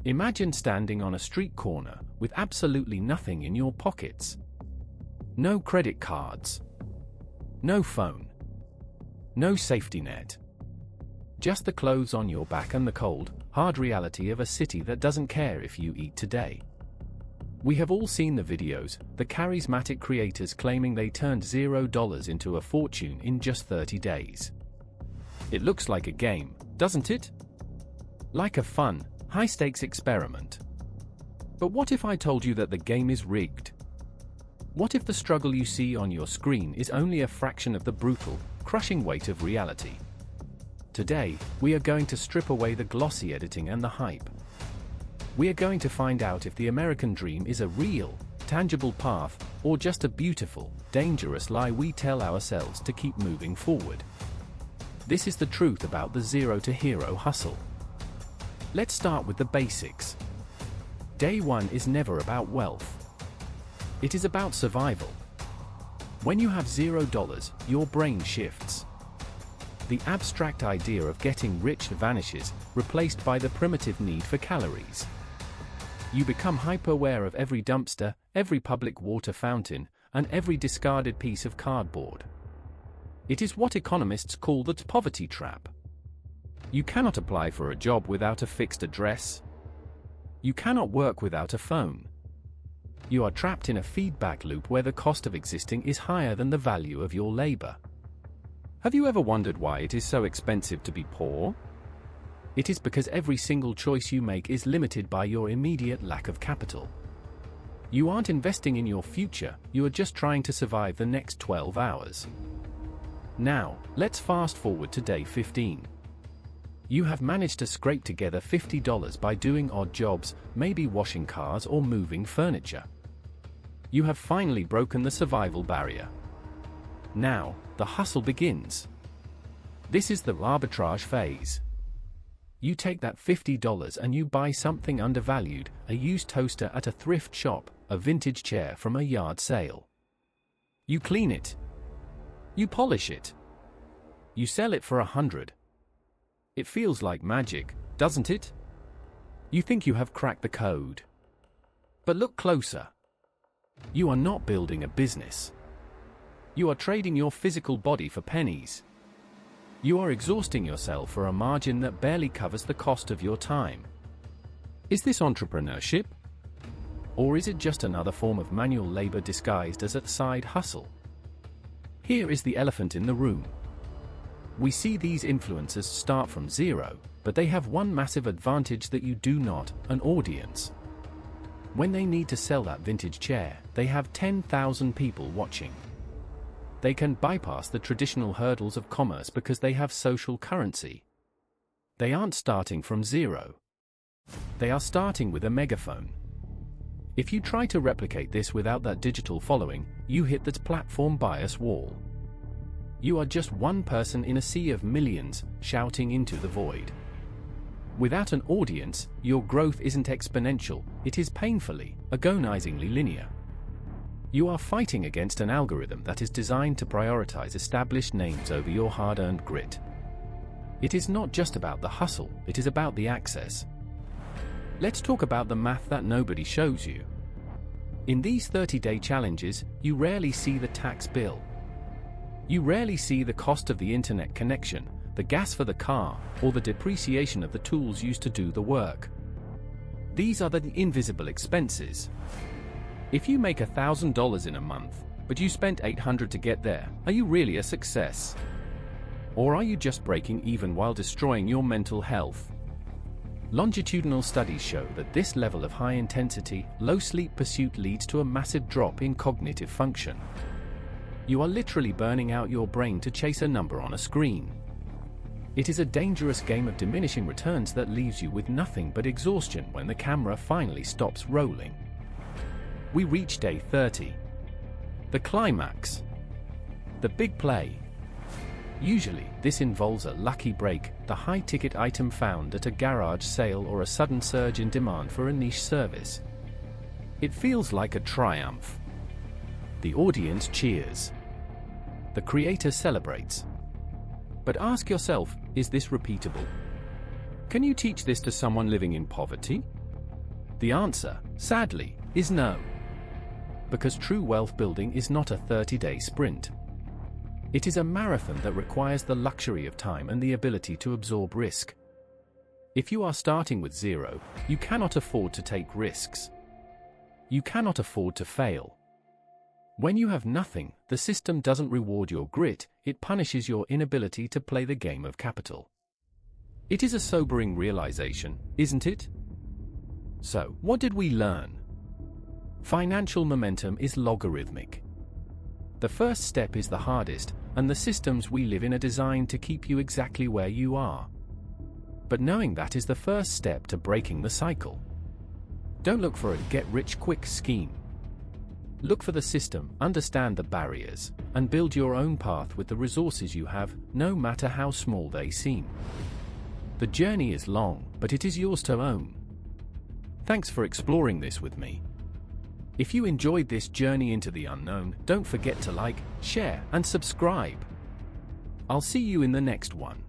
Imagine standing on a street corner with absolutely nothing in your pockets. No credit cards. No phone. No safety net. Just the clothes on your back and the cold, hard reality of a city that doesn't care if you eat today. We have all seen the videos, the charismatic creators claiming they turned $0 into a fortune in just 30 days. It looks like a game, doesn't it? Like a fun, high-stakes experiment. But what if I told you that the game is rigged? What if the struggle you see on your screen is only a fraction of the brutal, crushing weight of reality? Today, we are going to strip away the glossy editing and the hype. We are going to find out if the American dream is a real, tangible path, or just a beautiful, dangerous lie we tell ourselves to keep moving forward. This is the truth about the zero to hero hustle. Let's start with the basics. Day one is never about wealth. It is about survival. When you have $0, your brain shifts. The abstract idea of getting rich vanishes, replaced by the primitive need for calories. You become hyper-aware of every dumpster, every public water fountain, and every discarded piece of cardboard. It is what economists call the poverty trap. You cannot apply for a job without a fixed address. You cannot work without a phone. You are trapped in a feedback loop where the cost of existing is higher than the value of your labor. Have you ever wondered why it is so expensive to be poor? It is because every single choice you make is limited by your immediate lack of capital. You aren't investing in your future, you are just trying to survive the next 12 hours. Now, let's fast forward to day 15. You have managed to scrape together $50 by doing odd jobs, maybe washing cars or moving furniture. You have finally broken the survival barrier. Now, the hustle begins. This is the arbitrage phase. You take that $50 and you buy something undervalued, a used toaster at a thrift shop, a vintage chair from a yard sale. You clean it. You polish it. You sell it for $100. It feels like magic, doesn't it? You think you have cracked the code. But look closer. You are not building a business. You are trading your physical body for pennies. You are exhausting yourself for a margin that barely covers the cost of your time. Is this entrepreneurship? Or is it just another form of manual labor disguised as a side hustle? Here is the elephant in the room. We see these influencers start from zero, but they have one massive advantage that you do not: an audience. When they need to sell that vintage chair, they have 10,000 people watching. They can bypass the traditional hurdles of commerce because they have social currency. They aren't starting from zero. They are starting with a megaphone. If you try to replicate this without that digital following, you hit that platform bias wall. You are just one person in a sea of millions, shouting into the void. Without an audience, your growth isn't exponential, it is painfully, agonizingly linear. You are fighting against an algorithm that is designed to prioritize established names over your hard-earned grit. It is not just about the hustle, it is about the access. Let's talk about the math that nobody shows you. In these 30-day challenges, you rarely see the tax bill. You rarely see the cost of the internet connection, the gas for the car, or the depreciation of the tools used to do the work. These are the invisible expenses. If you make $1,000 in a month, but you spent $800 to get there, are you really a success? Or are you just breaking even while destroying your mental health? Longitudinal studies show that this level of high-intensity, low-sleep pursuit leads to a massive drop in cognitive function. You are literally burning out your brain to chase a number on a screen. It is a dangerous game of diminishing returns that leaves you with nothing but exhaustion when the camera finally stops rolling. We reach day 30. The climax. The big play. Usually, this involves a lucky break, the high-ticket item found at a garage sale, or a sudden surge in demand for a niche service. It feels like a triumph. The audience cheers. The creator celebrates. But ask yourself, is this repeatable? Can you teach this to someone living in poverty? The answer, sadly, is no. Because true wealth building is not a 30-day sprint. It is a marathon that requires the luxury of time and the ability to absorb risk. If you are starting with zero, you cannot afford to take risks. You cannot afford to fail. When you have nothing, the system doesn't reward your grit, it punishes your inability to play the game of capital. It is a sobering realization, isn't it? So, what did we learn? Financial momentum is logarithmic. The first step is the hardest, and the systems we live in are designed to keep you exactly where you are. But knowing that is the first step to breaking the cycle. Don't look for a get-rich-quick scheme. Look for the system, understand the barriers, and build your own path with the resources you have, no matter how small they seem. The journey is long, but it is yours to own. Thanks for exploring this with me. If you enjoyed this journey into the unknown, don't forget to like, share, and subscribe. I'll see you in the next one.